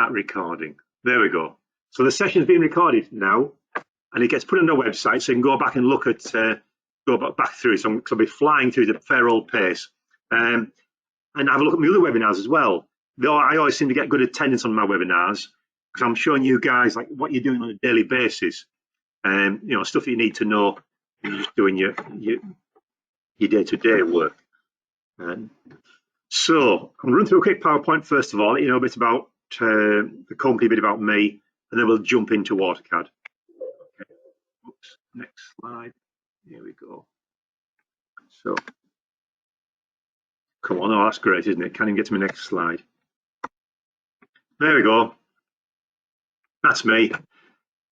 Start recording. There we go. So the session's being recorded now, and it gets put on our website, so you can go back and look at, go back through it. So I'll be flying through the fair old pace, and have a look at my other webinars as well. Though I always seem to get good attendance on my webinars because I'm showing you guys like what you're doing on a daily basis, and you know, stuff that you need to know. You're just doing your day-to-day work. So I'm running through a quick PowerPoint first of all, let you know a bit about the company, a bit about me, and then we'll jump into AutoCAD. Okay. Oops. Next slide. Here we go. So, come on, oh, that's great, isn't it? Can't even get to my next slide. There we go. That's me.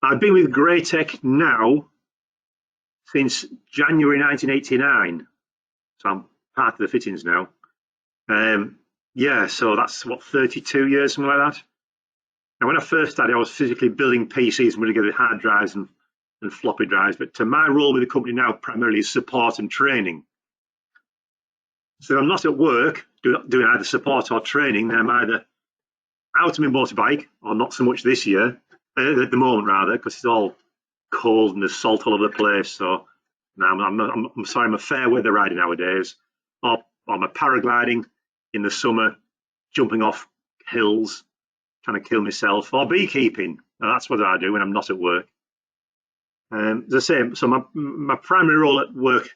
I've been with Greytech now since January 1989. So I'm part of the fittings now. Yeah, so that's what, 32 years, something like that. Now, when I first started, I was physically building PCs and putting together hard drives and floppy drives. But my role with the company now primarily is support and training. So I'm not at work doing either support or training. I'm either out on my motorbike, or not so much this year, at the moment rather, because it's all cold and there's salt all over the place. So now I'm sorry, I'm a fair weather rider nowadays, or I'm a paragliding in the summer, jumping off hills, trying to kill myself, or beekeeping. That's what I do when I'm not at work. As I say, so my primary role at work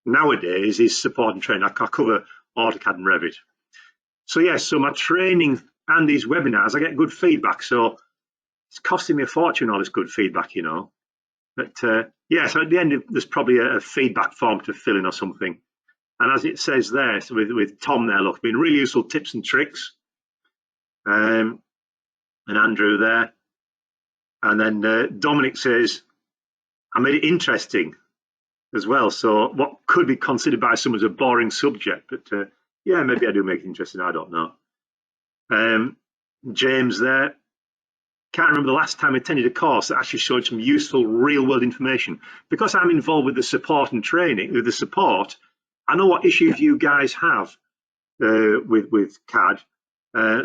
nowadays is support and training. I cover AutoCAD and Revit. So yes, so my training and these webinars, I get good feedback. So it's costing me a fortune, all this good feedback, you know. But yeah, so at the end, there's probably a feedback form to fill in or something. And as it says there, so with Tom there, look, been really useful tips and tricks. And Andrew there. And then Dominic says, I made it interesting as well. So what could be considered by some as a boring subject, but yeah, maybe I do make it interesting, I don't know. James there. Can't remember the last time I attended a course that actually showed some useful real world information. Because I'm involved with the support and training, with the support, I know what issues you guys have with CAD.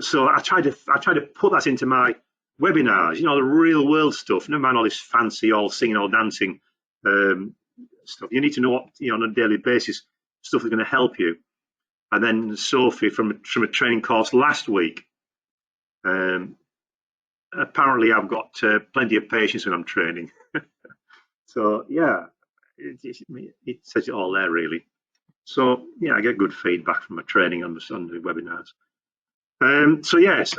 So I try to put that into my webinars, you know, the real world stuff, never mind all this fancy, all singing, all dancing stuff. You need to know what, you know, on a daily basis, stuff that's going to help you. And then Sophie from a training course last week, apparently I've got plenty of patience when I'm training. So yeah, it says it all there really. So yeah, I get good feedback from my training on the webinars. So yes,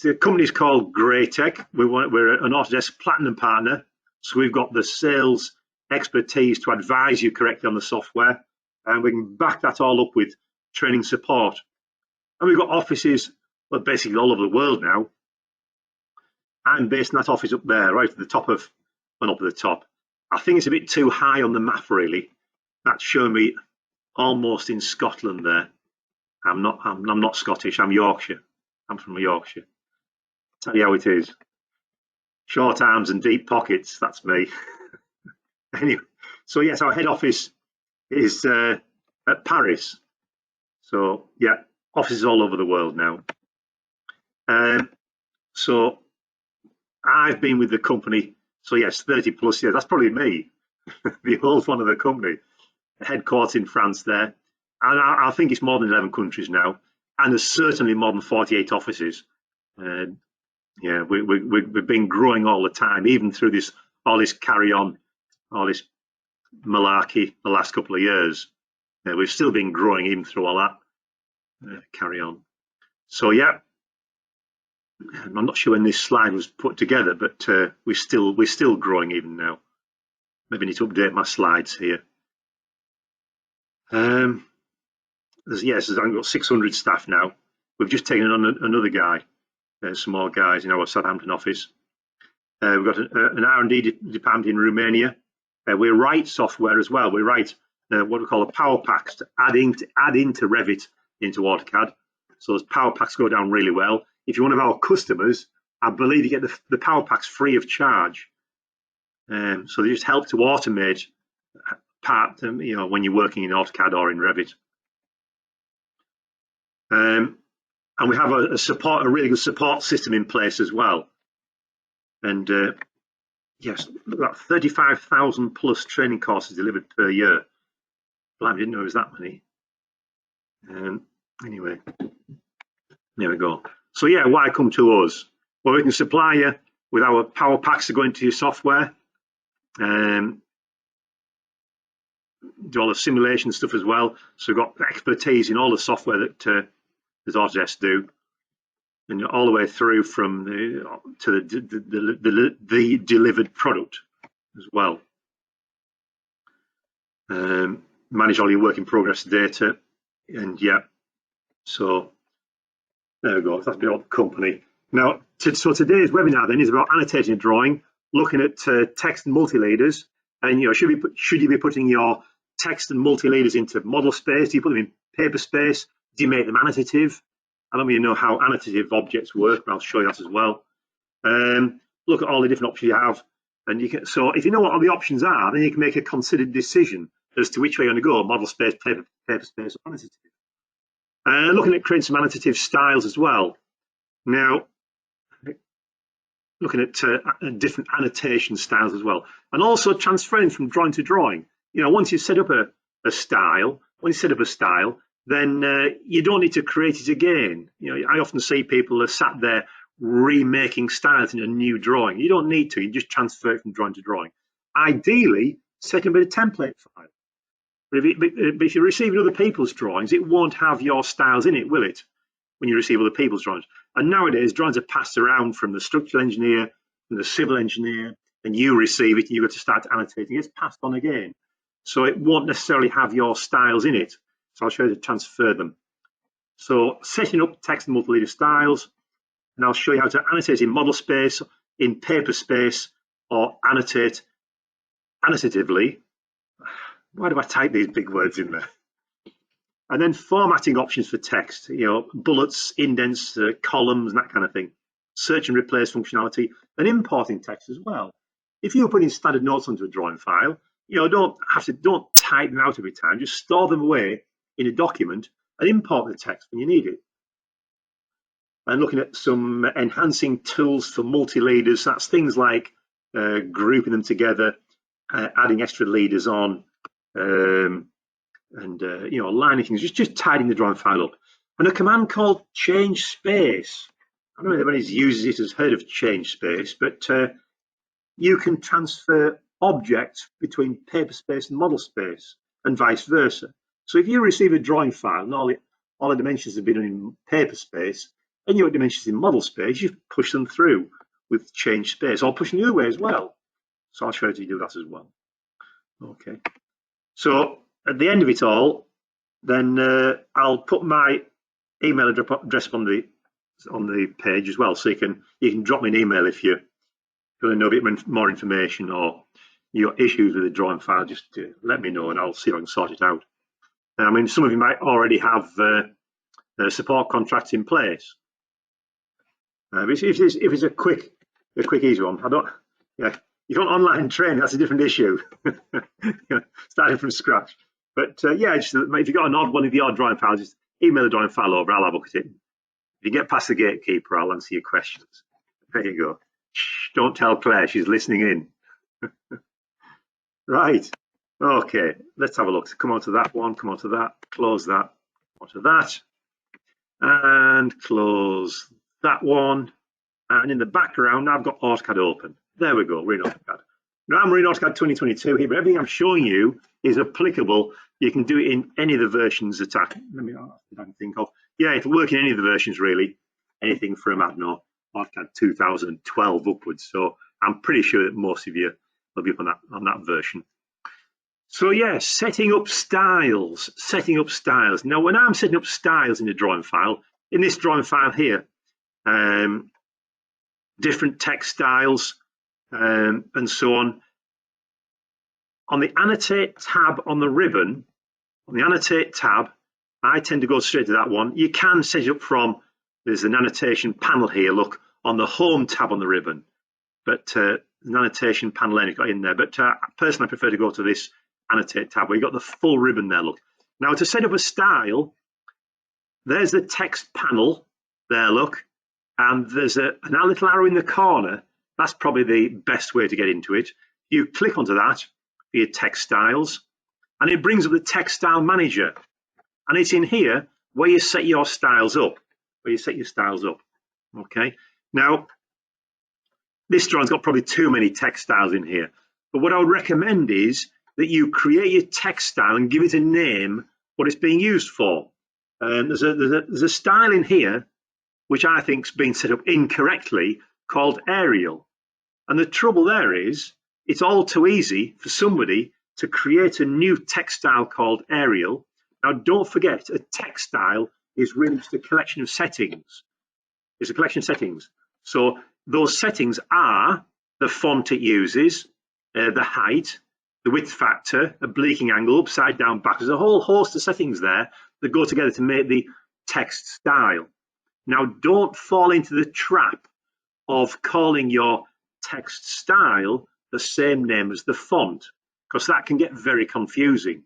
the company's called Greytech. We're an Autodesk Platinum partner, so we've got the sales expertise to advise you correctly on the software, and we can back that all up with training support. And we've got offices, well, basically all over the world now. I'm based in that office up there, right at the top of, well, up at the top. I think it's a bit too high on the map, really. That's showing me almost in Scotland there. I'm not Scottish. I'm Yorkshire. I'm from Yorkshire. Tell you how it is. Short arms and deep pockets. That's me. Anyway, so yes, our head office is at Paris. So yeah, offices all over the world now. So I've been with the company, so yes, 30 plus years. That's probably me, the old one of the company. Headquarters in France there. And I think it's more than 11 countries now. And there's certainly more than 48 offices. Yeah, we've been growing all the time, even through all this carry-on, all this malarkey the last couple of years. We've still been growing even through all that carry-on. So yeah, I'm not sure when this slide was put together, but we're still growing even now. Maybe I need to update my slides here. Yes, I've got 600 staff now. We've just taken on another guy, some more guys in our Southampton office. We've got an R&D department in Romania. We write software as well. We write what we call a power packs to add into Revit into AutoCAD. So those power packs go down really well. If you're one of our customers, I believe you get the power packs free of charge. So they just help to automate part, you know, when you're working in AutoCAD or in Revit. And and we have a really good support system in place as well. And yes, about 35,000 plus training courses delivered per year. I didn't know it was that many. Anyway, there we go. So yeah, why come to us? Well, we can supply you with our power packs to go into your software. Do all the simulation stuff as well. So we've got expertise in all the software that Autodesk do, and all the way through from the delivered product as well. Manage all your work in progress data, and yeah, so there we go. That's been the company. Now, so today's webinar then is about annotating a drawing, looking at text and multi-leaders, and should you be putting your text and multi-leaders into model space? Do you put them in paper space? Do you make them annotative? I don't really know how annotative objects work, but I'll show you that as well. Look at all the different options you have, and you can. So if you know what all the options are, then you can make a considered decision as to which way you're going to go: model space, paper space, or annotative. Looking at creating some annotative styles as well. Now, looking at different annotation styles as well, and also transferring from drawing to drawing. Once you set up a style, then you don't need to create it again. I often see people are sat there remaking styles in a new drawing. You don't need to. You just transfer it from drawing to drawing. Ideally, set up a template file. But if you're receiving other people's drawings, it won't have your styles in it, will it? When you receive other people's drawings. And nowadays, drawings are passed around from the structural engineer, from the civil engineer, and you receive it, and you've got to start annotating. It's passed on again. So it won't necessarily have your styles in it. So I'll show you how to transfer them. So setting up text and multi-leader styles, and I'll show you how to annotate in model space, in paper space, or annotate annotatively. Why do I type these big words in there? And then formatting options for text, bullets, indents, columns, and that kind of thing. Search and replace functionality, and importing text as well. If you're putting standard notes onto a drawing file, don't type them out every time. Just store them away in a document and import the text when you need it. And looking at some enhancing tools for multi-leaders, that's things like grouping them together, adding extra leaders on, aligning things, just tidying the drawing file up. And a command called change space. I don't know if anybody uses it, has heard of change space, but you can transfer objects between paper space and model space, and vice versa. So if you receive a drawing file and all the dimensions have been in paper space, and you have dimensions in model space, you push them through with change space, or push them the other way as well. So I'll show you how to do that as well. Okay. So at the end of it all, then I'll put my email address on the page as well, so you can drop me an email if you want to know a bit more information or your issues with the drawing file. Just let me know, and I'll see if I can sort it out. I mean, some of you might already have support contracts in place. If it's a quick, easy one, if you want online training, that's a different issue. Starting from scratch. But yeah, if you've got one of your drawing files, just email the drawing file over. I'll have a look at it. If you get past the gatekeeper, I'll answer your questions. There you go. Shh, don't tell Claire, she's listening in. Right. Okay, let's have a look. Come on to that one, come on to that, close that, come on to that, and close that one. And in the background, I've got AutoCAD open. There we go, we're in AutoCAD. Now I'm in AutoCAD 2022 here, but everything I'm showing you is applicable. You can do it in any of the versions that I can think of. Yeah, it'll work in any of the versions really. Anything from, I don't know, AutoCAD 2012 upwards. So I'm pretty sure that most of you will be up on that version. So yeah, setting up styles. Now when I'm setting up styles in a drawing file, in this drawing file here, different text styles and so on. On the Annotate tab on the ribbon, on the Annotate tab, I tend to go straight to that one. You can set it up from, there's an annotation panel here, look, on the Home tab on the ribbon. But an annotation panel in there. But personally, I prefer to go to this Annotate tab where you've got the full ribbon there, look. Now to set up a style, there's the text panel There, look. And there's a little arrow in the corner. That's probably the best way to get into it. You click onto that for your text styles, and it brings up the text style manager. And it's in here where you set your styles up, Okay. Now, this drawing's got probably too many text styles in here. But what I would recommend is that you create your text style and give it a name, what it's being used for. There's a style in here which I think's been set up incorrectly, called Arial. And the trouble there is, it's all too easy for somebody to create a new text style called Arial. Now, don't forget, a text style is really just a collection of settings. It's a collection of settings. So those settings are the font it uses, the height, the width factor, a bleaking angle, upside down, back. There's a whole host of settings there that go together to make the text style. Now, don't fall into the trap of calling your text style the same name as the font, because that can get very confusing.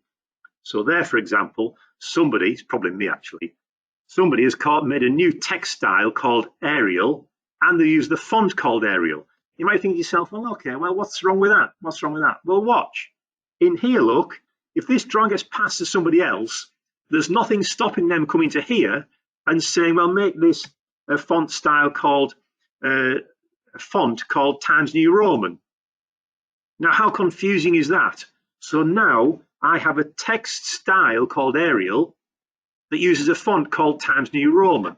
So there, for example, somebody, it's probably me actually, somebody has made a new text style called Arial, and they use the font called Arial. You might think to yourself, well, okay, well, what's wrong with that? What's wrong with that? Well, watch. In here, look, if this drawing gets passed to somebody else, there's nothing stopping them coming to here and saying, well, make this a font style called, a font called Times New Roman. Now, how confusing is that? So now I have a text style called Arial that uses a font called Times New Roman.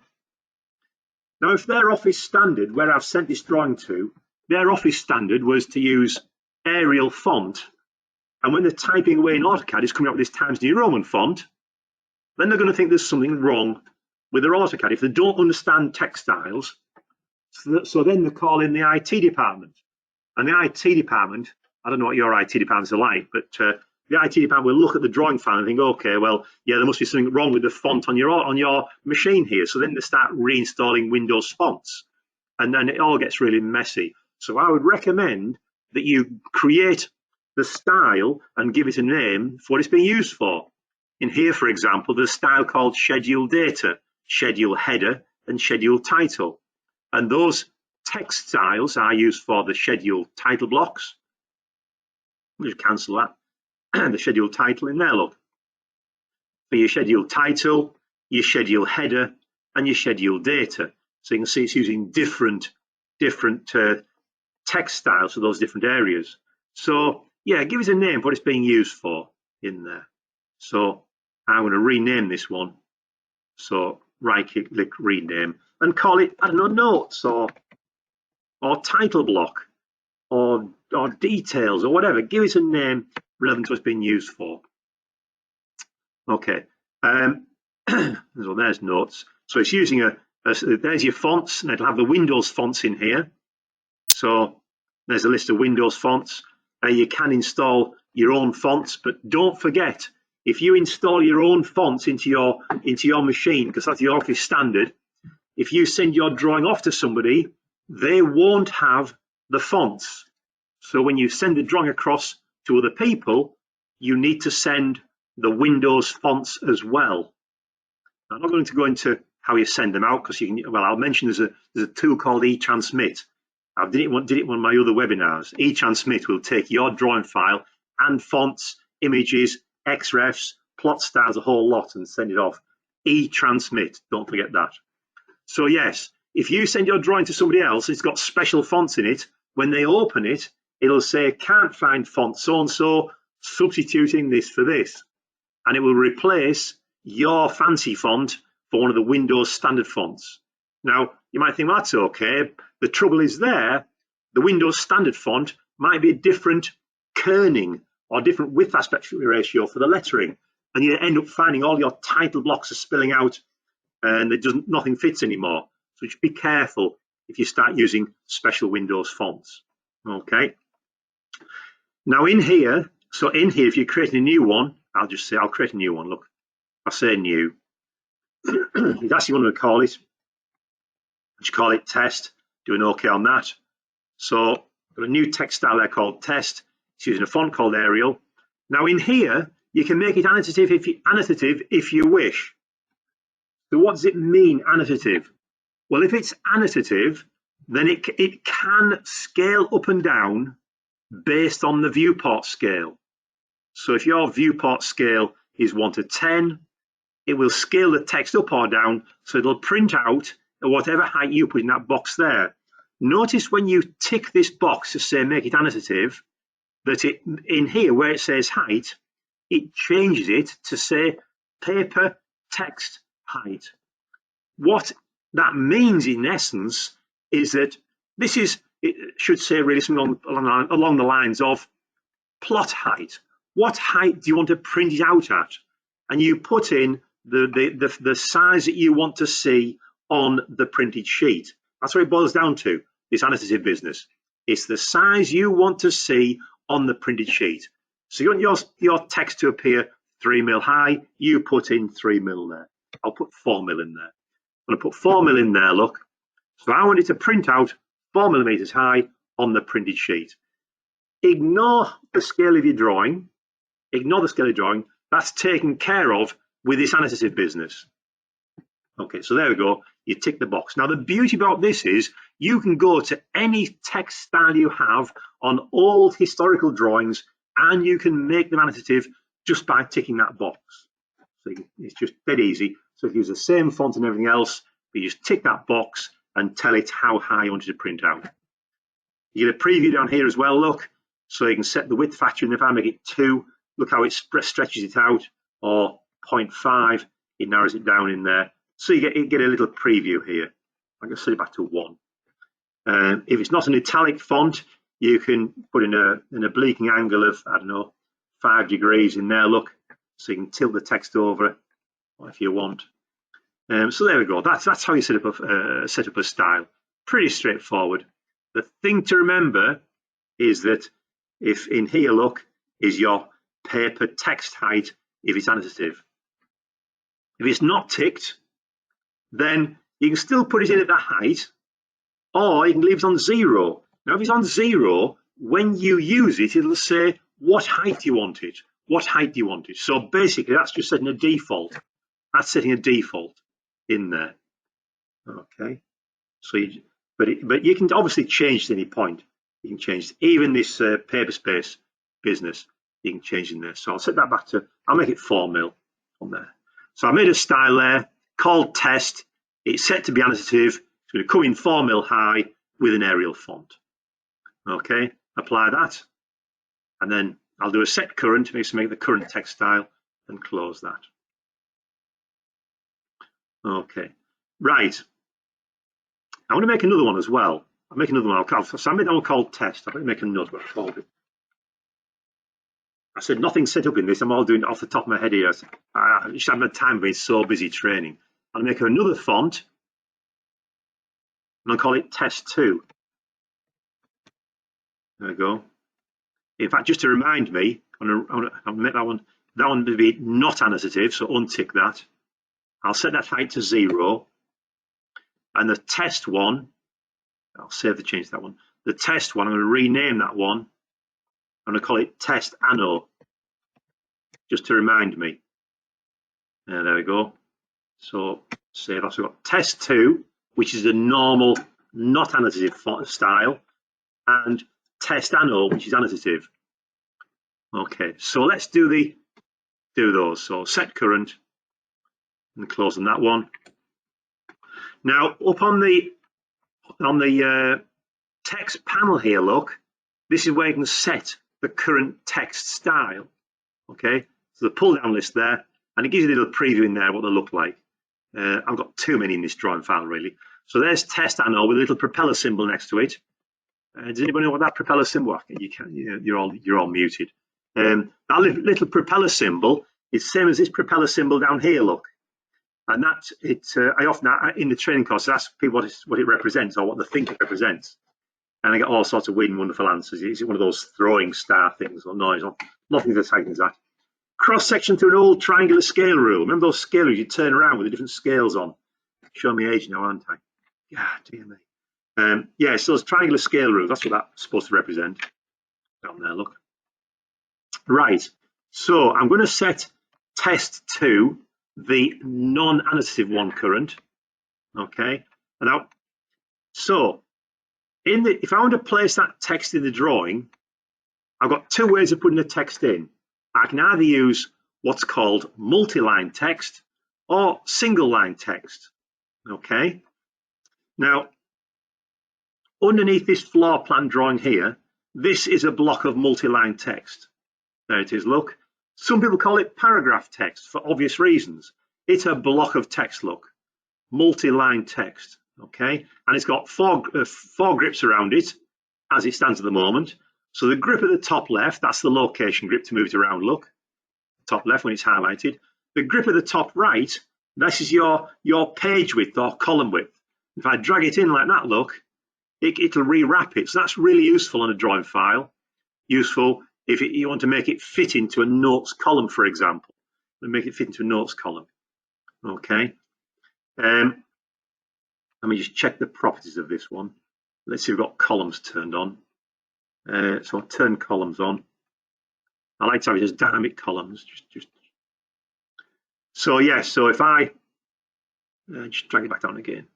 Now, if their office standard, where I've sent this drawing to, their office standard was to use Arial font, and when they're typing away in AutoCAD, it's coming up with this Times New Roman font, then they're going to think there's something wrong with their AutoCAD if they don't understand text styles. So then they call in the IT department. And the IT department, I don't know what your IT departments are like, but the IT department will look at the drawing file and think, okay, well, yeah, there must be something wrong with the font on your machine here. So then they start reinstalling Windows fonts, and then it all gets really messy. So I would recommend that you create the style and give it a name for what it's being used for. In here, for example, there's a style called Schedule Data, Schedule Header, and Schedule Title. And those text styles are used for the schedule title blocks. We'll just cancel that. The schedule title in there, look. For your schedule title, your schedule header, and your schedule data. So you can see it's using different text styles for those different areas. So yeah, give it a name for what it's being used for in there. So I'm going to rename this one. So right click rename and call it, I don't know, notes or title block or details or whatever. Give it a name relevant to what it's being used for. Okay. So there's notes. So it's using there's your fonts, and it'll have the Windows fonts in here. So there's a list of Windows fonts. You can install your own fonts, but don't forget, if you install your own fonts into your machine, because that's your office standard, if you send your drawing off to somebody, they won't have the fonts. So when you send the drawing across to other people, you need to send the Windows fonts as well. I'm not going to go into how you send them out, because you can, well, I'll mention there's a tool called eTransmit. I did it in one of my other webinars. eTransmit will take your drawing file and fonts, images, XREFs, plot styles, a whole lot, and send it off. eTransmit, don't forget that. So yes, if you send your drawing to somebody else, it's got special fonts in it. When they open it, it'll say, can't find font so-and-so, substituting this for this. And it will replace your fancy font for one of the Windows standard fonts. Now, you might think, well, that's okay. The trouble is there, the Windows standard font might be a different kerning or different width aspect ratio for the lettering. And you end up finding all your title blocks are spilling out and nothing fits anymore. So just be careful if you start using special Windows fonts. Okay. Now in here, if you're creating a new one, I'll just say, I'll create a new one. Look, I say new. That's what you want to call it. Just call it test. Do an OK on that. So I've got a new text style there called test. It's using a font called Arial. Now in here, you can make it annotative if you wish. So what does it mean, annotative? Well, if it's annotative, then it can scale up and down based on the viewport scale. So if your viewport scale is 1 to 10, it will scale the text up or down, so it'll print out at whatever height you put in that box there. Notice when you tick this box to say make it annotative, that it in here where it says height, it changes it to say paper text height. What that means in essence is that it should say really something along the lines of plot height. What height do you want to print it out at? And you put in the size that you want to see on the printed sheet. That's what it boils down to, this annotative business. It's the size you want to see on the printed sheet. So you want your text to appear 3 mil high, you put in 3 mil there. I'll put 4 mil in there. I'm going to put 4 mil in there, look. So I want it to print out 4 millimeters high on the printed sheet. Ignore the scale of your drawing. Ignore the scale of drawing. That's taken care of with this annotative business. Okay, so there we go. You tick the box. Now, the beauty about this is you can go to any text style you have on old historical drawings and you can make them annotative just by ticking that box. So it's just dead easy. So if you use the same font and everything else, you just tick that box and tell it how high you want it to print out. You get a preview down here as well, look. So you can set the width factor, and if I make it 2, look how it stretches it out, or 0.5, it narrows it down in there. So you get a little preview here. I'm going to set it back to 1. If it's not an italic font, you can put in an obliquing angle of, I don't know, 5 degrees in there, look. So you can tilt the text over if you want. So there we go. That's how you set up a style. Pretty straightforward. The thing to remember is that if in here, look, is your paper text height if it's annotative. If it's not ticked, then you can still put it in at that height, or you can leave it on 0. Now, if it's on 0, when you use it, it'll say what height do you want it. What height do you want it? So basically, that's just setting a default. That's setting a default in there. Okay. So, but you can obviously change at any point. You can change even this paper space business. You can change in there. So I'll set that back to. I'll make it 4 mil on there. So I made a style there called test. It's set to be annotative. It's going to come in 4 mil high with an Arial font. Okay. Apply that, and then I'll do a set current to make the current text style and close that. Okay, right. I want to make another one as well. I'll make another one. So I made that one called test. I'll make a note what I called it. I said nothing's set up in this. I'm all doing it off the top of my head here. I just haven't had time, being so busy training. I'll make another font, and I'll call it test 2. There we go. In fact, just to remind me, I'll make that one to be not annotative, so untick that. I'll set that height to 0. And the test one, I'll save the change to that one. The test one, I'm going to rename that one. I'm going to call it test anno, just to remind me. There we go. So save that. So we've got test 2, which is the normal, not annotative style, and test anno, which is annotative. Okay, so let's do those. So set current and close on that one. Now up on the text panel here, look, this is where you can set the current text style. Okay, so the pull down list there, and it gives you a little preview in there what they look like. I've got too many in this drawing file really. So there's test anno with a little propeller symbol next to it. Does anybody know what that propeller symbol? You're all muted. That little propeller symbol is the same as this propeller symbol down here. Look, and that's it. I often in the training course ask people what it represents or what they think it represents, and I get all sorts of weird and wonderful answers. Is it one of those throwing star things? Or no, it's not. Nothing as exciting as that. Cross section through an old triangular scale rule. Remember those scale rules you turn around with the different scales on? Show me age now, aren't I? Yeah, dear me. Yeah, so those triangular scale rules, that's what that's supposed to represent. Down there, look. Right, so I'm going to set test 2, the non-annotative one current. Okay, Now, so if I want to place that text in the drawing, I've got two ways of putting the text in. I can either use what's called multi-line text or single line text. Okay. Now, underneath this floor plan drawing here, this is a block of multi-line text. There it is, look. Some people call it paragraph text for obvious reasons. It's a block of text, look. Multi-line text, okay? And it's got four grips around it as it stands at the moment. So the grip at the top left, that's the location grip to move it around, look. Top left when it's highlighted. The grip at the top right, this is your page width or column width. If I drag it in like that, look, it'll rewrap it. So that's really useful on a drawing file. Useful if you want to make it fit into a notes column, for example. Make it fit into a notes column. Okay. Let me just check the properties of this one. Let's see, we've got columns turned on. So I'll turn columns on. I like to have it as dynamic columns. So yes, so if I just drag it back down again.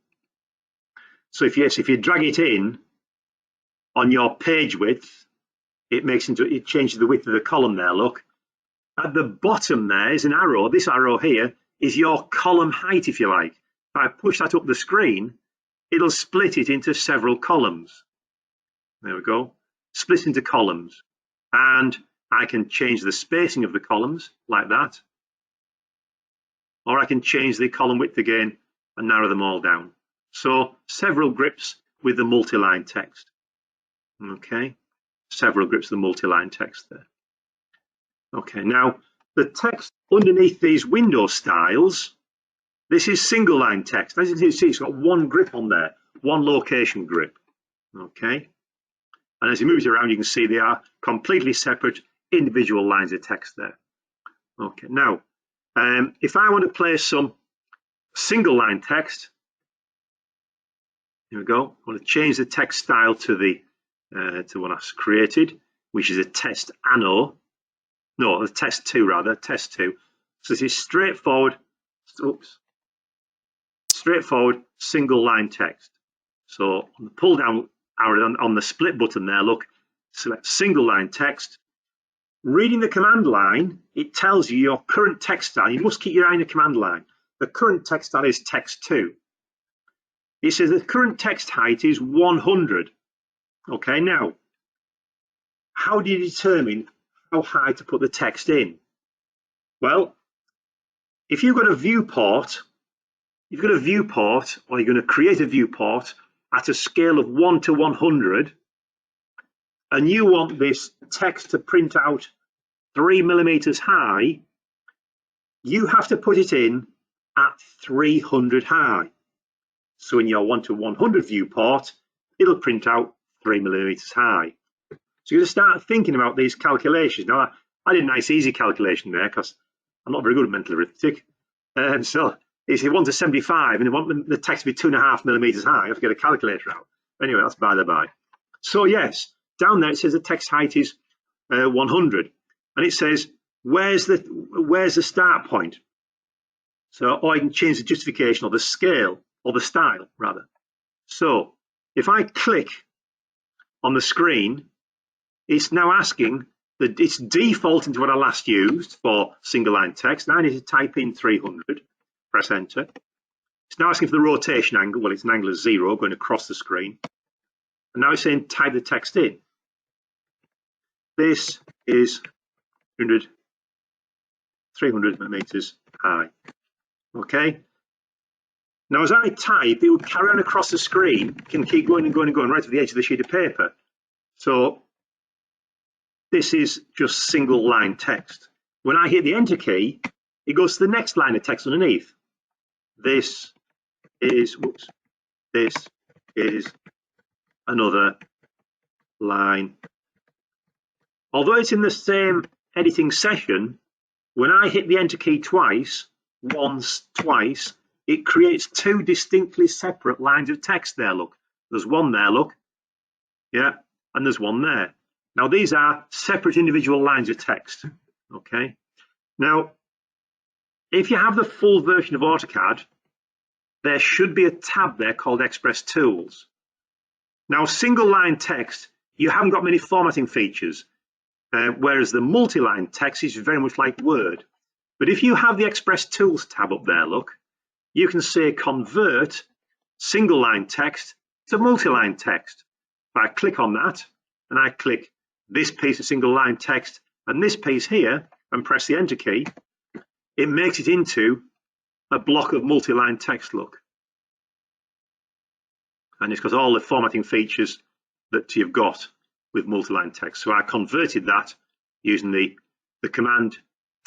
So if you drag it in on your page width, it changes the width of the column there, look. At the bottom there is an arrow. This arrow here is your column height, if you like. If I push that up the screen, it'll split it into several columns. There we go. Split into columns. And I can change the spacing of the columns like that. Or I can change the column width again and narrow them all down. So several grips with the multi-line text. Okay. Several grips of the multi-line text there. Okay, now the text underneath these window styles, this is single line text. As you can see, it's got one grip on there, one location grip. Okay, and as you move it around, you can see they are completely separate individual lines of text there. Okay, now if I want to place some single line text, here we go. I want to change the text style to the what I've created, which is a test anno. No, the test 2 rather, test 2. So this is straightforward, straightforward single line text. So on the pull down arrow on the split button there, look, select single line text. Reading the command line, it tells you your current text style. You must keep your eye on the command line. The current text style is text 2. It says the current text height is 100. Okay, now, how do you determine how high to put the text in? Well, if you've got a viewport, or you're going to create a viewport at a scale of 1 to 100, and you want this text to print out 3 millimeters high, you have to put it in at 300 high. So in your 1 to 100 viewport, it'll print out 3 millimeters high. So you're going to start thinking about these calculations. Now, I did a nice easy calculation there because I'm not very good at mental arithmetic. So it's 1 to 75 and you want the text to be 2.5 millimeters high. I have to get a calculator out. Anyway, that's by the by. So yes, down there it says the text height is 100. And it says, where's the start point? So, or I can change the justification or the scale or the style rather. So if I click on the screen, it's now asking that it's defaulting to what I last used for single line text. Now I need to type in 300, press enter. It's now asking for the rotation angle. Well, it's an angle of 0 going across the screen. And now it's saying type the text in. This is 300 millimeters high. Okay. Now, as I type, it would carry on across the screen, can keep going and going and going right to the edge of the sheet of paper. So this is just single line text. When I hit the enter key, it goes to the next line of text underneath. This is another line. Although it's in the same editing session, when I hit the enter key twice, twice, it creates two distinctly separate lines of text there, look. There's one there, look. Yeah, and there's one there. Now, these are separate individual lines of text, okay? Now, if you have the full version of AutoCAD, there should be a tab there called Express Tools. Now, single line text, you haven't got many formatting features, whereas the multi-line text is very much like Word. But if you have the Express Tools tab up there, look, you can say convert single line text to multi-line text. If I click on that and I click this piece of single line text and this piece here and press the enter key, it makes it into a block of multi-line text, look. And it's got all the formatting features that you've got with multi-line text. So I converted that using the command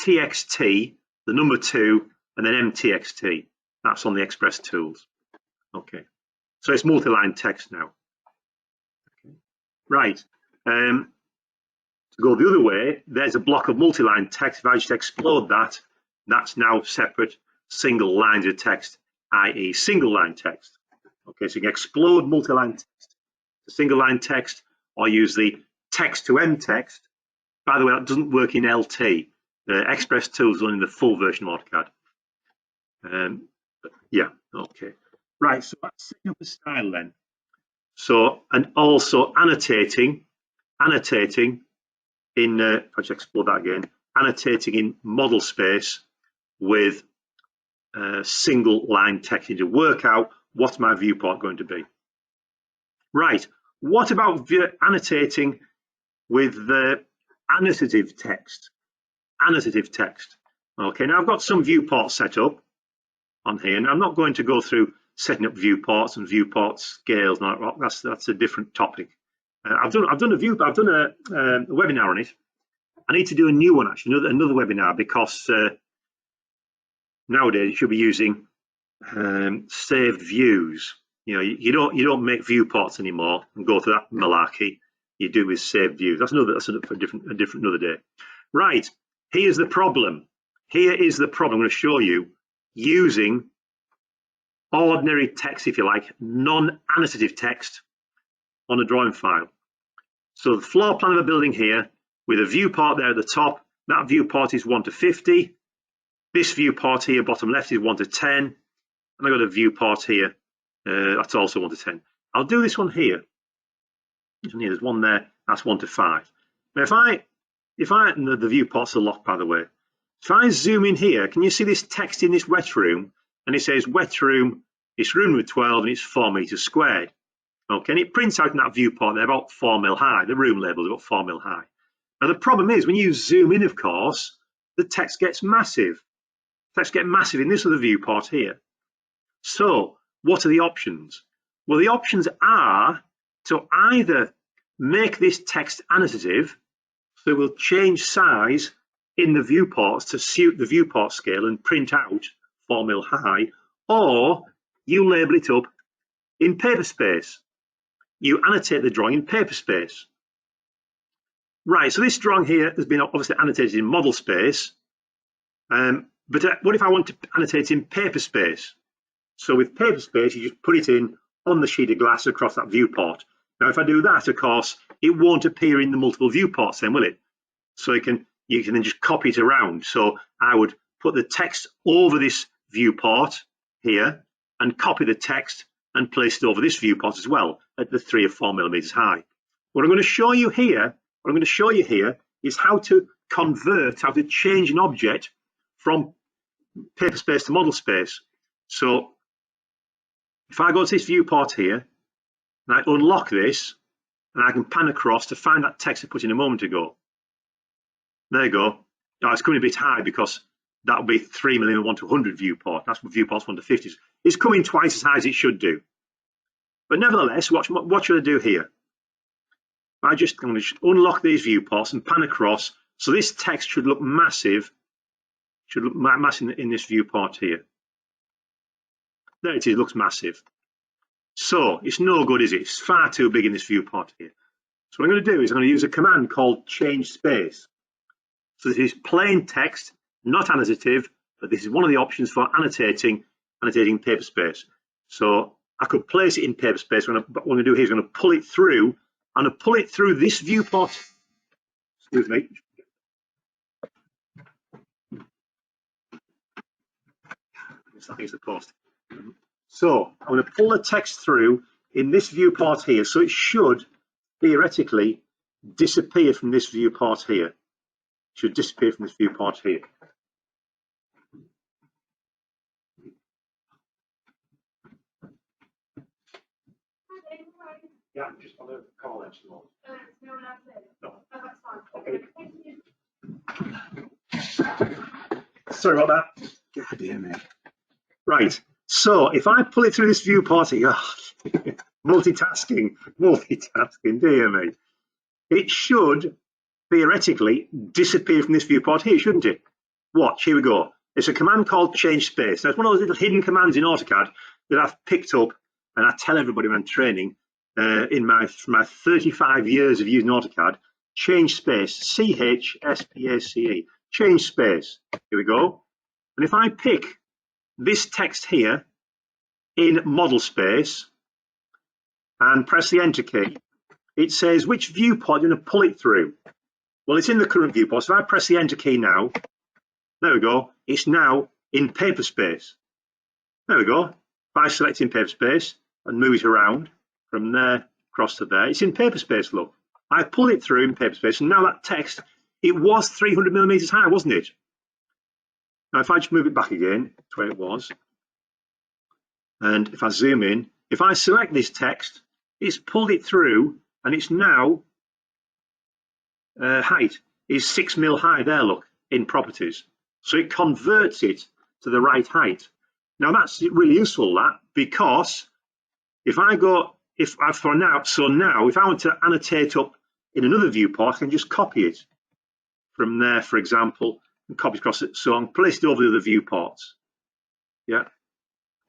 txt, the number 2, and then mtxt. That's on the Express Tools. Okay, so it's multi-line text now. Okay. Right, to go the other way, there's a block of multi-line text. If I just explode that, that's now separate single lines of text, i.e. single line text. Okay, so you can explode multi-line text to single line text or use the text to M text. By the way, that doesn't work in LT. The Express Tools is only the full version of AutoCAD. Yeah, okay. Right, so that's setting up a style then. So, and also annotating in, if I just explore that again, annotating in model space with single line text to work out what's my viewport going to be. Right, what about annotating with the annotative text? Annotative text. Okay, now I've got some viewports set up on here, and I'm not going to go through setting up viewports and viewport scales. No, that's a different topic. I've done a webinar on it. I need to do a new one actually, another webinar, because nowadays you should be using saved views. You know, you don't make viewports anymore and go through that malarkey. You do with saved views. That's a different another day. Right, here's the problem. Here is the problem. I'm going to show you using ordinary text, if you like, non-annotative text on a drawing file. So the floor plan of a building here with a viewport there at the top. That viewport is 1 to 50. This viewport here, bottom left, is 1 to 10. And I've got a viewport here, that's also 1 to 10. I'll do this one here. There's one there, that's 1 to 5. Now the viewports are locked, by the way. If I zoom in here, can you see this text in this wet room? And it says wet room, it's room number 12 and it's 4 meters squared. Okay, and it prints out in that viewport there about 4 mil high. The room label is about 4 mil high. Now the problem is when you zoom in, of course, the text gets massive. Text gets massive in this other viewport here. So what are the options? Well, the options are to either make this text annotative, so it will change size in the viewports to suit the viewport scale and print out 4 mil high, or you label it up in paper space. You annotate the drawing in paper space. Right, so this drawing here has been obviously annotated in model space, but what if I want to annotate in paper space? So with paper space, you just put it in on the sheet of glass across that viewport. Now, if I do that, of course, it won't appear in the multiple viewports then, will it? So you can then just copy it around. So I would put the text over this viewport here and copy the text and place it over this viewport as well at the 3 or 4 millimeters high. What I'm going to show you here is how to convert, how to change an object from paper space to model space. So if I go to this viewport here and I unlock this and I can pan across to find that text I put in a moment ago. There you go. Now it's coming a bit high because that would be 3 million 1 to 100 viewport. That's what viewports 1 to 50s. It's coming twice as high as it should do. But nevertheless, what should I do here? I'm going to unlock these viewports and pan across. So this text should look massive. Should look massive in this viewport here. There it is. It looks massive. So it's no good, is it? It's far too big in this viewport here. So what I'm going to do is I'm going to use a command called change space. So this is plain text, not annotative, but this is one of the options for annotating paper space. So I could place it in paper space. What I'm going to do here is I'm going to pull it through. I'm going to pull it through this viewport. Excuse me. I think it's the post. So I'm going to pull the text through in this viewport here. So it should theoretically disappear from this viewport here. It should disappear from this viewport here. Yeah, I'm just on a call actually. No. Okay. Sorry about that. God dear me. Right. So if I pull it through this viewport here, multitasking, dear me. It should theoretically disappear from this viewport here, shouldn't it? Watch, here we go. It's a command called change space. Now, it's one of those little hidden commands in AutoCAD that I've picked up, and I tell everybody when I'm training in my 35 years of using AutoCAD, change space, C-H-S-P-A-C-E, change space. Here we go. And if I pick this text here in model space and press the enter key, it says which viewport you're going to pull it through. Well, it's in the current viewport, so if I press the enter key now, there we go, it's now in paper space. There we go. If I select in paper space and move it around from there across to there, it's in paper space, look. I pulled it through in paper space, and now that text, it was 300 millimeters high, wasn't it? Now, if I just move it back again to where it was, and if I zoom in, if I select this text, it's pulled it through, and it's now height is 6 mil high there, look, in properties. So it converts it to the right height. Now that's really useful, that, because if I go, if I want to annotate up in another viewport, I can just copy it from there, for example, and copy across it. So I'm placed it over the other viewports. Yeah,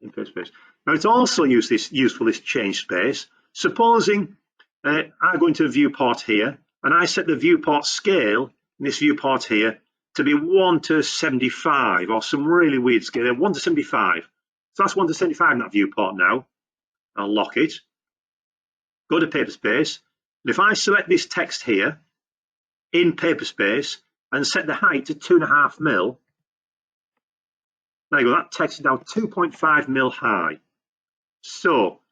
in paper space. Now it's also useful, this change space. Supposing I go into a viewport here, and I set the viewport scale in this viewport here to be 1:75 or some really weird scale, 1:75. So that's 1:75 in that viewport now. I'll lock it, go to paper space, and if I select this text here in paper space and set the height to 2.5 mil, there you go, that text is now 2.5 mil high. So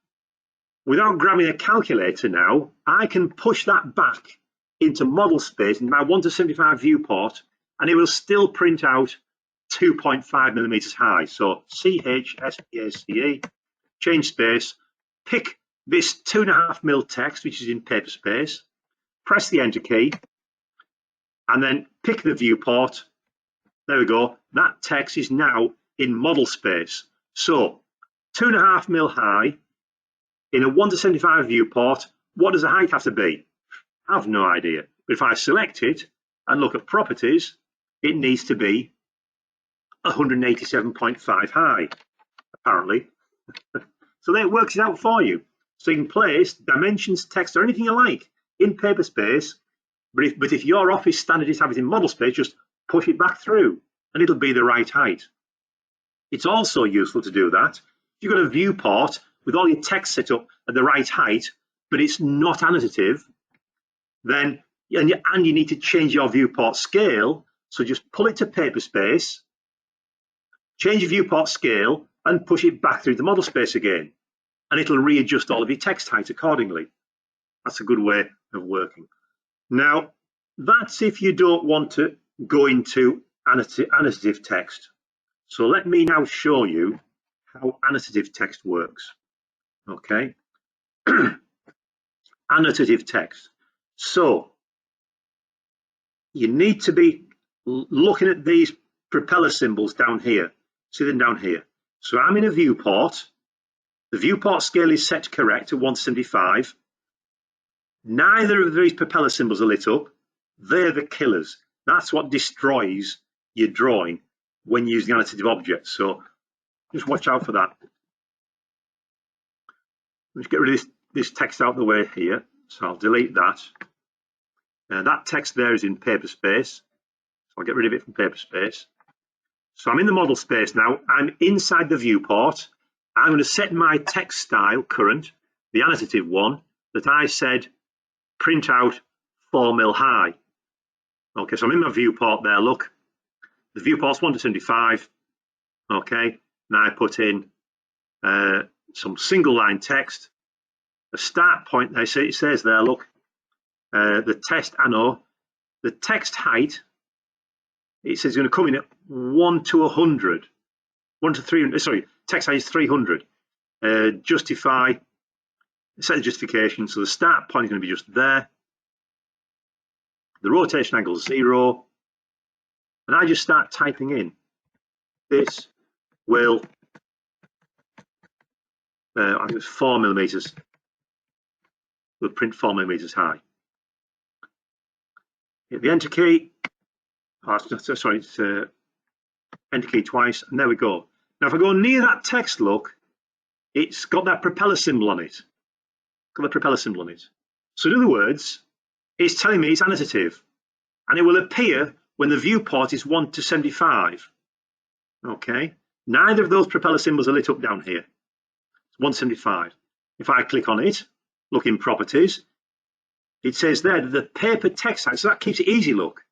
without grabbing a calculator now, I can push that back into model space in my 1:75 viewport, and it will still print out 2.5 millimeters high. So C-H-S-P-A-C-E, change space, pick this 2.5 mil text, which is in paper space, press the enter key, and then pick the viewport. There we go. That text is now in model space. So 2.5 mil high in a 1:75 viewport. What does the height have to be? I have no idea. But if I select it and look at properties, it needs to be 187.5 high, apparently. So there, it works it out for you. So you can place dimensions, text, or anything you like in paper space. But if your office standard is having it in model space, just push it back through and it'll be the right height. It's also useful to do that. If you've got a viewport with all your text set up at the right height, but it's not annotative, then and you need to change your viewport scale. So just pull it to paper space, change your viewport scale, and push it back through the model space again, and it'll readjust all of your text height accordingly. That's a good way of working. Now, that's if you don't want to go into annotative text. So let me now show you how annotative text works. Okay, annotative text. So you need to be looking at these propeller symbols down here. See them down here. So I'm in a viewport. The viewport scale is set to correct at 1:75. Neither of these propeller symbols are lit up. They're the killers. That's what destroys your drawing when using annotative objects. So just watch out for that. Let's get rid of this text out of the way here. So I'll delete that. That text there is in paper space. So I'll get rid of it from paper space. So I'm in the model space now. I'm inside the viewport. I'm going to set my text style current, the annotative one, that I said print out 4 mil high. Okay, so I'm in my viewport there, look. The viewport's 1:75. Okay, now I put in some single line text, a start point. It says there, look, the test anno, the text height, it says it's going to come in at 1 to 100, 1 to 300, sorry, text height is 300. Justify, set the justification, so the start point is going to be just there. The rotation angle is 0, and I just start typing in, this will, I think it's 4 millimeters, will print 4 millimeters high. Hit the enter key, sorry, it's enter key twice, and there we go. Now if I go near that text, look, it's got that propeller symbol on it. Got the propeller symbol on it. So in other words, it's telling me it's annotative, and it will appear when the viewport is 1 to 75. Okay, neither of those propeller symbols are lit up down here. It's 175. If I click on it, look in properties, it says there that the paper text height, so that keeps it easy, look.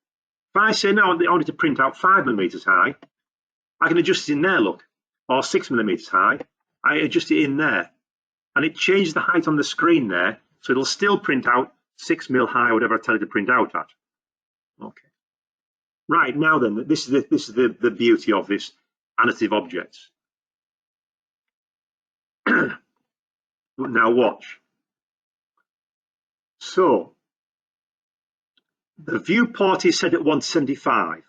If I say now I want it to print out 5 millimeters high, I can adjust it in there, look, or 6 millimeters high. I adjust it in there, and it changes the height on the screen there, so it'll still print out 6 mil high, whatever I tell it to print out at. Okay. Right, now then, this is the beauty of this annotative objects. Now watch. So the viewport is set at 1 to 75.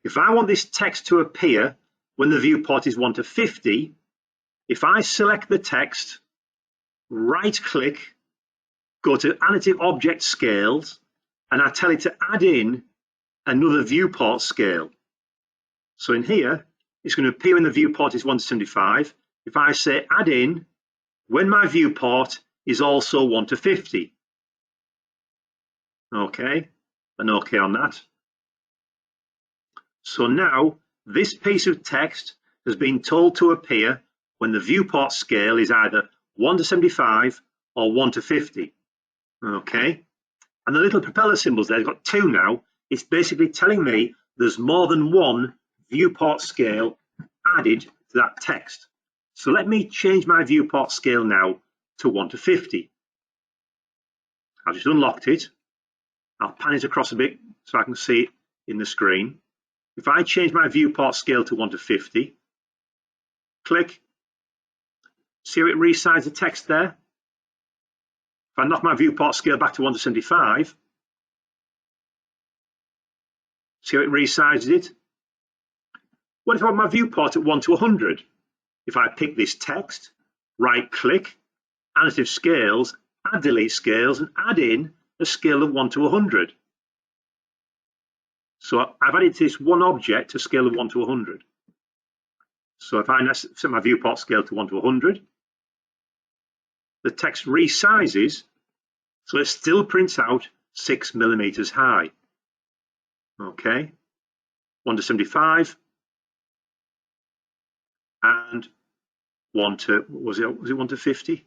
If I want this text to appear when the viewport is 1 to 50, if I select the text, right click, go to Annotative Object Scales, and I tell it to add in another viewport scale. So in here, it's going to appear when the viewport is 1 to 75. If I say add in when my viewport is also 1 to 50. Okay, and okay on that. So now this piece of text has been told to appear when the viewport scale is either 1 to 75 or 1 to 50. Okay, and the little propeller symbols there, I've got 2 now. It's basically telling me there's more than one viewport scale added to that text. So let me change my viewport scale now to 1 to 50. I've just unlocked it. I'll pan it across a bit so I can see it in the screen. If I change my viewport scale to 1 to 50, click, see how it resizes the text there? If I knock my viewport scale back to 1 to 75, see how it resizes it? What if I want my viewport at 1 to 100? If I pick this text, right click, Annotative Scales, add delete scales, and add in a scale of 1 to 100. So I've added to this one object a scale of 1 to 100. So if I set my viewport scale to 1 to 100, the text resizes, so it still prints out 6 millimeters high. Okay, 1 to 75, and 1 to, was it 1 to 50? There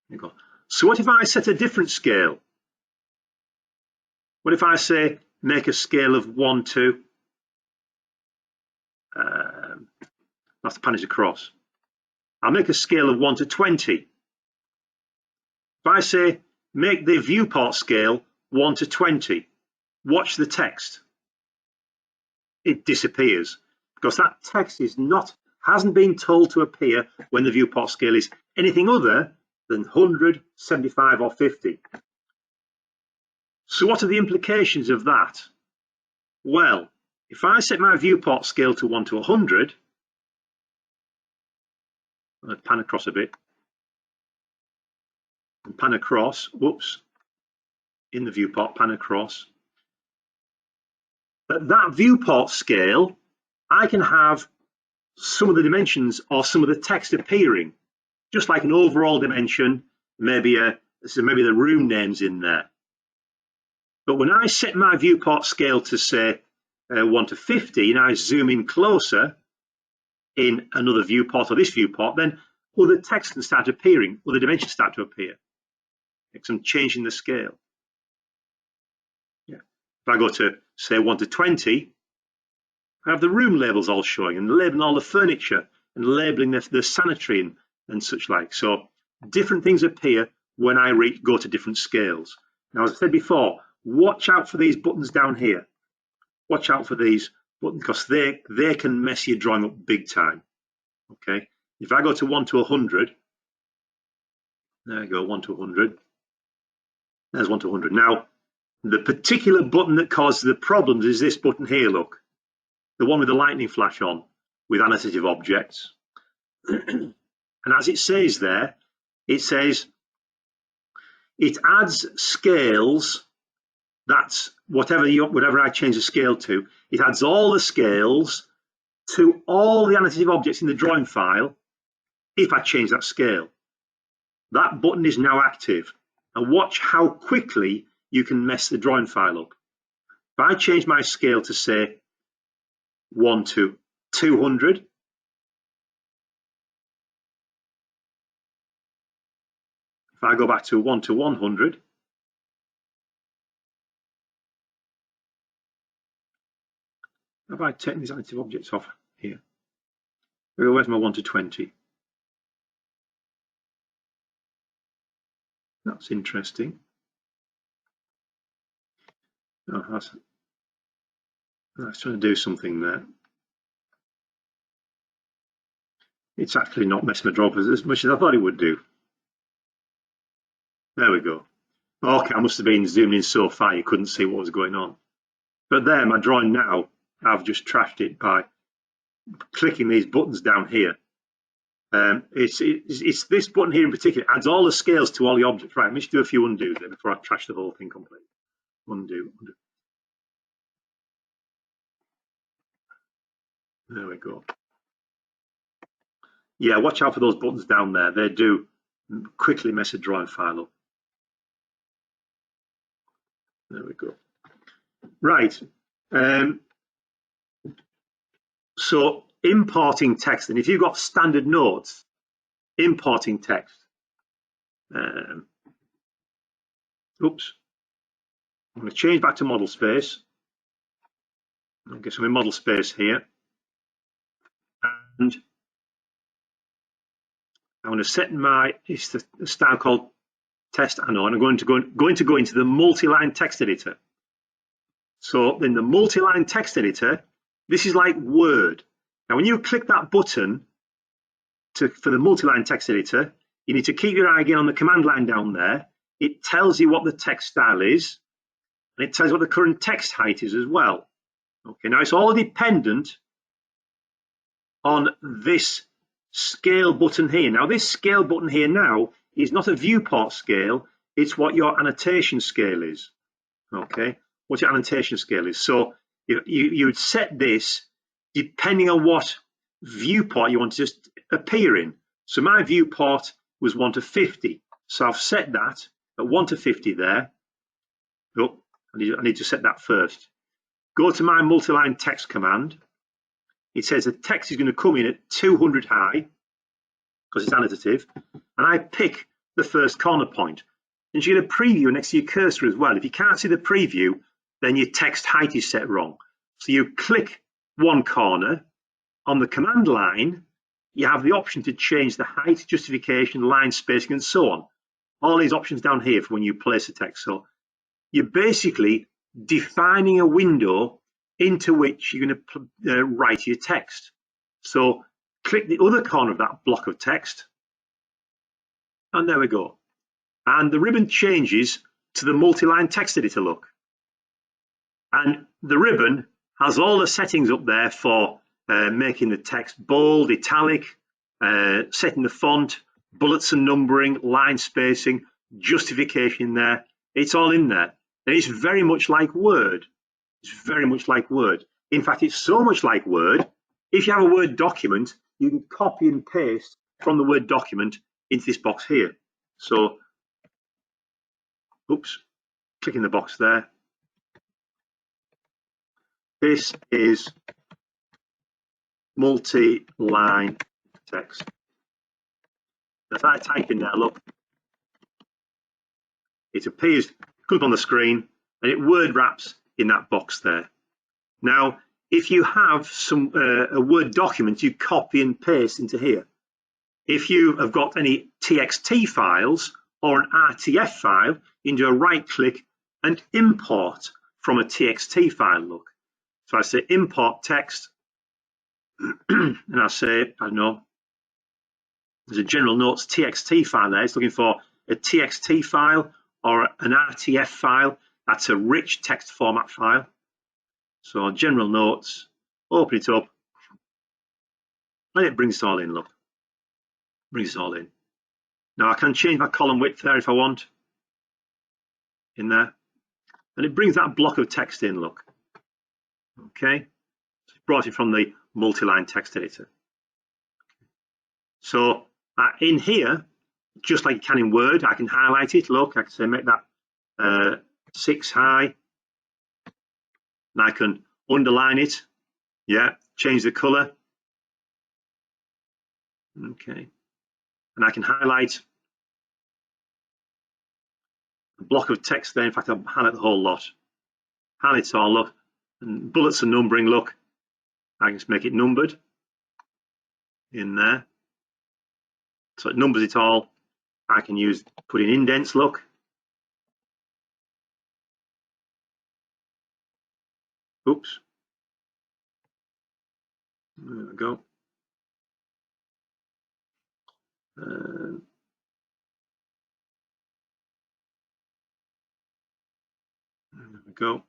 you go. So what if I set a different scale? What if I say make a scale of 1 to, I'll have to pan it across. I'll make a scale of 1 to 20. If I say make the viewport scale 1 to 20, watch the text. It disappears because that text hasn't been told to appear when the viewport scale is anything other than 100, 75 or 50. So what are the implications of that? Well, if I set my viewport scale to 1 to 100, I'm going to pan across a bit, and pan across, whoops, in the viewport, pan across. At that viewport scale, I can have some of the dimensions or some of the text appearing, just like an overall dimension, maybe the room names in there. But when I set my viewport scale to say 1 to 50, and I zoom in closer in another viewport or this viewport, then other text can start appearing, other dimensions start to appear. Because I'm changing the scale. Yeah. If I go to say 1 to 20, I have the room labels all showing and labeling all the furniture and labeling the sanitary and such like. So different things appear when I go to different scales. Now, as I said before, watch out for these buttons down here. Watch out for these buttons because they can mess your drawing up big time. Okay, if I go to 1 to 100, there you go, 1 to 100. There's 1 to 100. Now, the particular button that causes the problems is this button here, look. The one with the lightning flash on with annotative objects. And as it says there, it says it adds scales. That's whatever I change the scale to. It adds all the scales to all the annotative objects in the drawing file if I change that scale. That button is now active. And watch how quickly you can mess the drawing file up. If I change my scale to say 1 to 200, if I go back to 1 to 100, have I taken these annotative objects off here? Where's my 1 to 20? That's interesting. Oh, that's trying to do something there. It's actually not messing my draw as much as I thought it would do. There we go. Okay, I must have been zooming in so far you couldn't see what was going on. But there, my drawing now, I've just trashed it by clicking these buttons down here. It's this button here in particular, adds all the scales to all the objects. Right, let me just do a few undos there before I trash the whole thing completely. Undo. There we go. Yeah, watch out for those buttons down there. They do quickly mess a drawing file up. There we go. Right. So importing text, and if you've got standard notes, importing text. Oops. I'm going to change back to model space. I guess I'm in model space here. And I'm going to set it's the style called test anno, and I'm going to go into the multi-line text editor. So in the multi-line text editor, this is like Word. Now, when you click that button for the multi-line text editor, you need to keep your eye again on the command line down there. It tells you what the text style is, and it tells you what the current text height is as well. Okay, now it's all dependent on this scale button here. Now, this scale button here now is not a viewport scale, it's what your annotation scale is. Okay, what your annotation scale is. So you would set this depending on what viewport you want to just appear in. So my viewport was 1 to 50. So I've set that at 1 to 50 there. Oh, I need to set that first. Go to my multi-line text command. It says the text is going to come in at 200 high because it's annotative, and I pick the first corner point. And you get a preview next to your cursor as well. If you can't see the preview, then your text height is set wrong. So you click one corner. On the command line, you have the option to change the height, justification, line spacing, and so on. All these options down here for when you place the text. So you're basically defining a window into which you're going to write your text. So click the other corner of that block of text, and there we go. And the ribbon changes to the multi-line text editor look. And the ribbon has all the settings up there for making the text bold, italic, setting the font, bullets and numbering, line spacing, justification there. It's all in there. And it's very much like Word. It's very much like Word. In fact, it's so much like Word, if you have a Word document, you can copy and paste from the Word document into this box here. So, oops, click in the box there. This is multi-line text. If I type in there, look, it appears, comes up on the screen, and it word wraps in that box there. Now, if you have some a Word document, you copy and paste into here. If you have got any TXT files or an RTF file, you can do a right click and import from a TXT file, look. So I say import text, and I say, I don't know, there's a general notes TXT file there. It's looking for a TXT file or an RTF file. That's a rich text format file. So general notes, open it up, and it brings it all in, look. Brings it all in. Now I can change my column width there if I want, in there. And it brings that block of text in, look. Okay, so it's brought it from the multi-line text editor. So in here, just like you can in Word, I can highlight it. Look, I can say make that 6 high, and I can underline it. Yeah, change the color. Okay, and I can highlight a block of text there. In fact, I'll highlight the whole lot. Highlight it all, look, and bullets and numbering, look. I can just make it numbered in there. So it numbers it all. I can put in indents, look. Oops. There we go. There we go.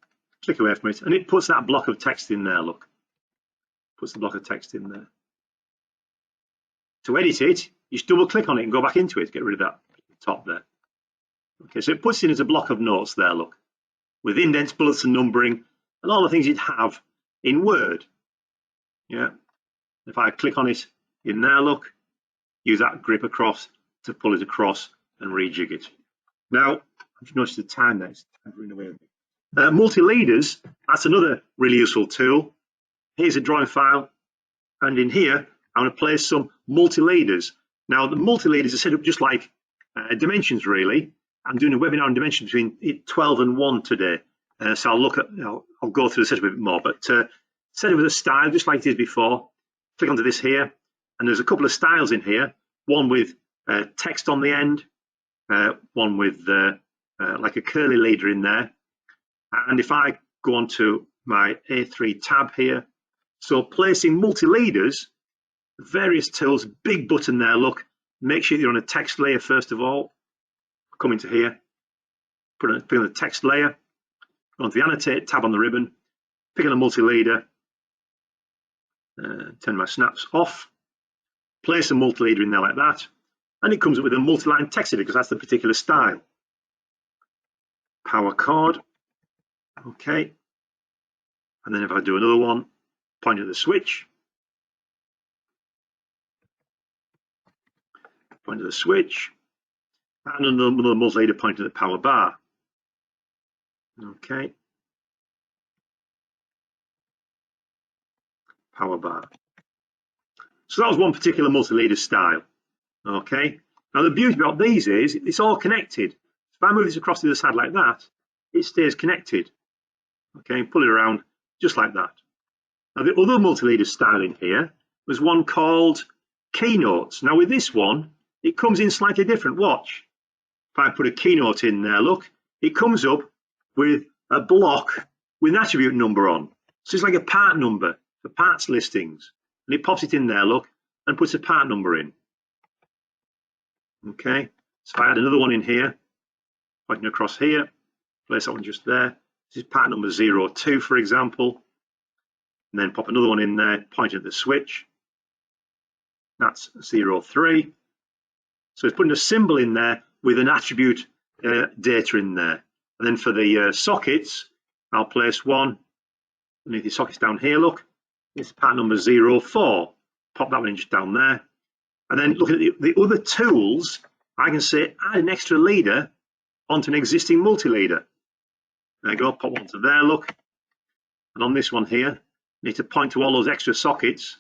Click away from it, and it puts that block of text in there, look. Puts the block of text in there. To edit it, you just double click on it and go back into it, get rid of that top there. Okay, so it puts it in as a block of notes there, look, with indents, bullets and numbering, and all the things you'd have in Word. Yeah, if I click on it in there, look, use that grip across to pull it across and rejig it. Now, I've noticed the time there, it's running away with me. Multi-leaders, that's another really useful tool. Here's a drawing file, and in here, I'm going to place some multi-leaders. Now, the multi-leaders are set up just like dimensions, really. I'm doing a webinar on dimensions between 12 and 1 today. So I'll go through the setup a bit more, but set it with a style, just like it is before. Click onto this here, and there's a couple of styles in here. One with text on the end, one with like a curly leader in there. And if I go on to my A3 tab here, so placing multi-leaders, various tools, big button there, look, make sure you're on a text layer first of all. Come into here, put on the text layer, go onto the Annotate tab on the ribbon, pick on a multi-leader, turn my snaps off, place a multi-leader in there like that, and it comes up with a multi-line text editor because that's the particular style. Power chord, okay, and then if I do another one, point at the switch, point to the switch, and another multi-leader pointing at the power bar. Okay, power bar. So that was one particular multi-leader style. Okay, now the beauty about these is it's all connected. If I move this across to the other side like that, it stays connected. Okay, pull it around just like that. Now the other multi-leader style in here was one called keynotes. Now with this one, it comes in slightly different. Watch. If I put a keynote in there, look, it comes up with a block with an attribute number on. So it's like a part number for parts listings. And it pops it in there, look, and puts a part number in. Okay, so if I add another one in here, pointing across here, place that one just there. This is part number 02, for example. And then pop another one in there, pointing at the switch. That's 03. So it's putting a symbol in there with an attribute data in there. And then for the sockets, I'll place one underneath the sockets down here, look. It's part number 04. Pop that one in just down there. And then look at the other tools, I can say add an extra leader onto an existing multi-leader. There you go, pop one to there, look. And on this one here, need to point to all those extra sockets,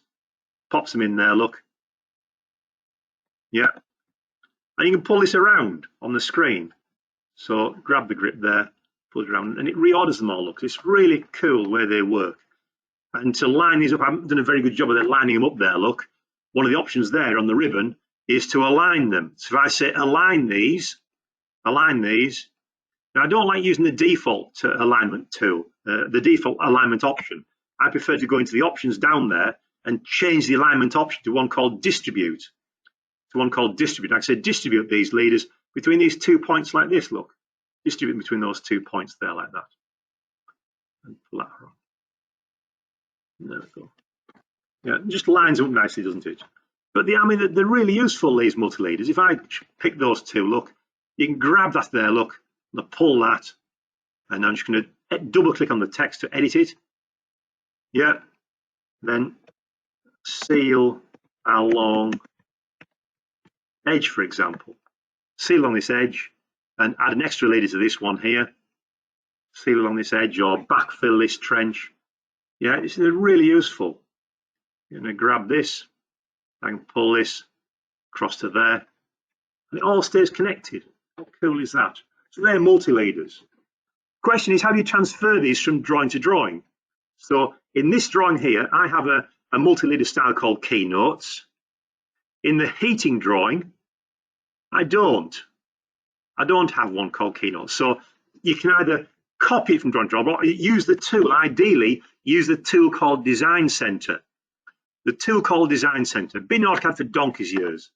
pops them in there, look. Yeah. And you can pull this around on the screen. So grab the grip there, pull it around, and it reorders them all, look. It's really cool where they work. And to line these up, I haven't done a very good job of lining them up there, look. One of the options there on the ribbon is to align them. So if I say align these, now I don't like using the default alignment tool, the default alignment option. I prefer to go into the options down there and change the alignment option to one called distribute. I say distribute these leaders between these 2 points like this, look. Distribute between those 2 points there like that. And pull that around. There we go. Yeah, it just lines up nicely, doesn't it? But I mean, they're really useful, these multi-leaders. If I pick those two, look, you can grab that there, look, and pull that. And I'm just going to double click on the text to edit it. Yeah. Then seal along edge, for example. Seal along this edge and add an extra leader to this one here. Seal along this edge or backfill this trench. Yeah, it's really useful. You're going to grab this. I can pull this across to there. And it all stays connected. How cool is that? So they're multi-leaders. Question is, how do you transfer these from drawing to drawing? So in this drawing here, I have a multi-leader style called Keynotes. In the heating drawing, I don't have one called Keynotes. So you can either copy it from drawing to drawing or use the tool. Ideally, use the tool called Design Center. The tool called Design Center. Been AutoCAD for donkey's years.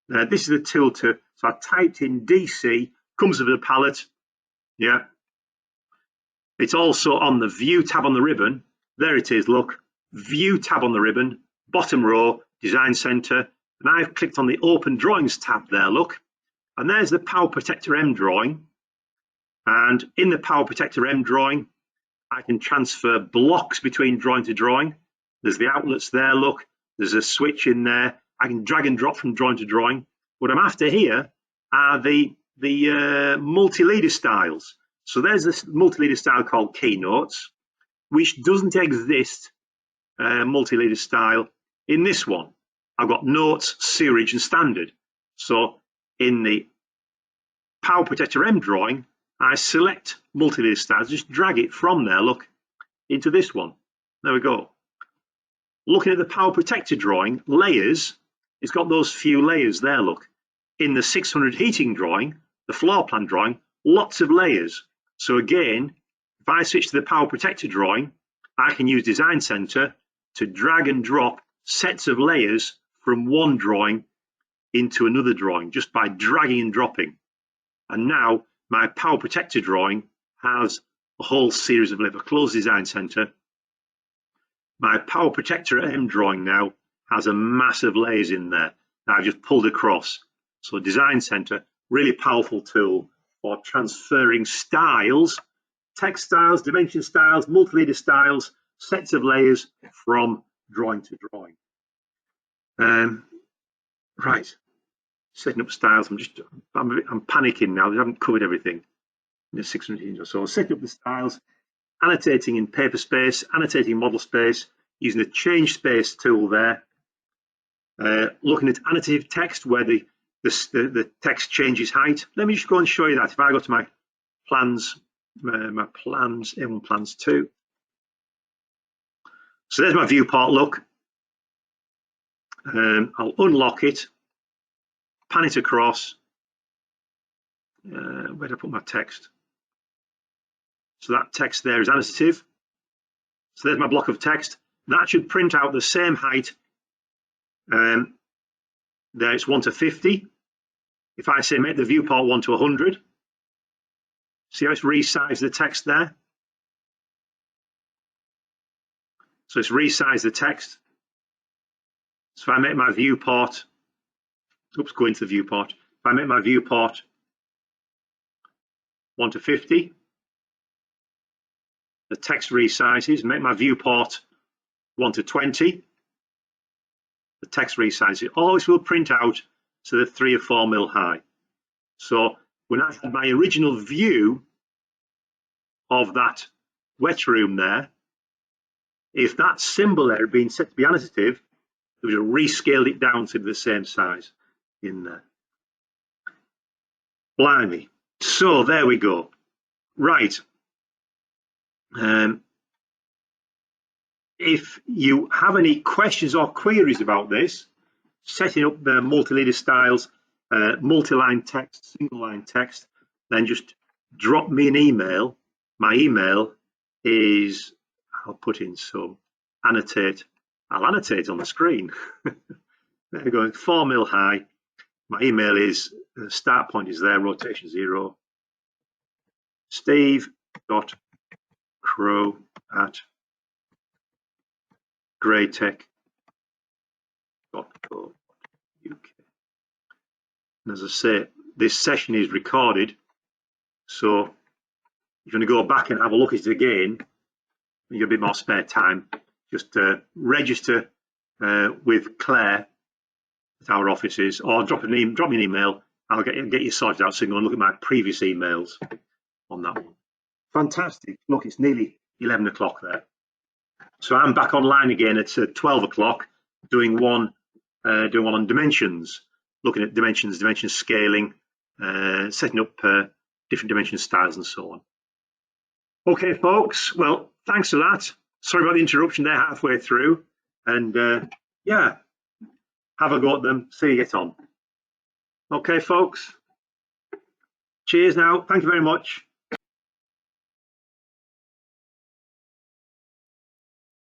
This is the tool so I typed in DC, comes with the palette. Yeah. It's also on the View tab on the ribbon. There it is, look. View tab on the ribbon, bottom row, Design Center. And I've clicked on the Open Drawings tab there, look. And there's the Power Protector M drawing. And in the Power Protector M drawing, I can transfer blocks between drawing to drawing. There's the outlets there, look. There's a switch in there. I can drag and drop from drawing to drawing. What I'm after here are the multi-leader styles. So there's this multi-leader style called Keynotes, which doesn't exist multi-leader style in this one. I've got Notes, Sewerage, and Standard. So in the Power Protector M drawing, I select multi-leader styles, just drag it from there, look, into this one. There we go. Looking at the Power Protector drawing, layers, it's got those few layers there, look. In the 600 heating drawing, the floor plan drawing, lots of layers. So again, if I switch to the Power Protector drawing, I can use Design Center to drag and drop sets of layers from one drawing into another drawing, just by dragging and dropping. And now my Power Protector drawing has a whole series of layers. If I close Design Center, my Power Protector M drawing now has a massive layers in there that I've just pulled across. So Design Center, really powerful tool for transferring styles, text styles, dimension styles, multi-leader styles, sets of layers from drawing to drawing. Right, setting up styles. I'm panicking now. I haven't covered everything in the 600 or so. Setting up the styles, annotating in paper space, annotating model space, using the change space tool there. Looking at annotative text where the text changes height. Let me just go and show you that. If I go to my plans, A1 plans 2. So there's my viewport look. I'll unlock it, pan it across. Where do I put my text? So that text there is annotative. So there's my block of text. That should print out the same height. There it's 1 to 50. If I say make the viewport 1 to 100, see how it's resized the text there? So it's resized the text. So if I make my viewport, oops, go into the viewport. If I make my viewport 1 to 50, the text resizes. Make my viewport 1 to 20, the text resizes. It always will print out to the 3 or 4 mil high. So when I had my original view of that wet room there, if that symbol there had been set to be annotative, it would have rescaled it down to the same size in there. Blimey. So there we go. Right. if you have any questions or queries about this, setting up the multi-leader styles, multi-line text, single line text, then just drop me an email. My email is, I'll put in some annotate. I'll annotate on the screen. There we go, 4 mil high. My email is, the start point is there, rotation 0. steve.crow@greytech.co.uk. And as I say, this session is recorded, so if you're going to go back and have a look at it again, you have a bit more spare time, just register with Claire at our offices, or drop me an email. I'll get you sorted out so you can go and look at my previous emails on that one. Fantastic. Look, it's nearly 11 o'clock there. So I'm back online again at 12 o'clock doing one on dimensions, looking at dimension scaling, setting up different dimension styles and so on. Okay, folks, well, thanks for that. Sorry about the interruption there halfway through. And yeah, have a go at them, see you get on. Okay, folks. Cheers now. Thank you very much.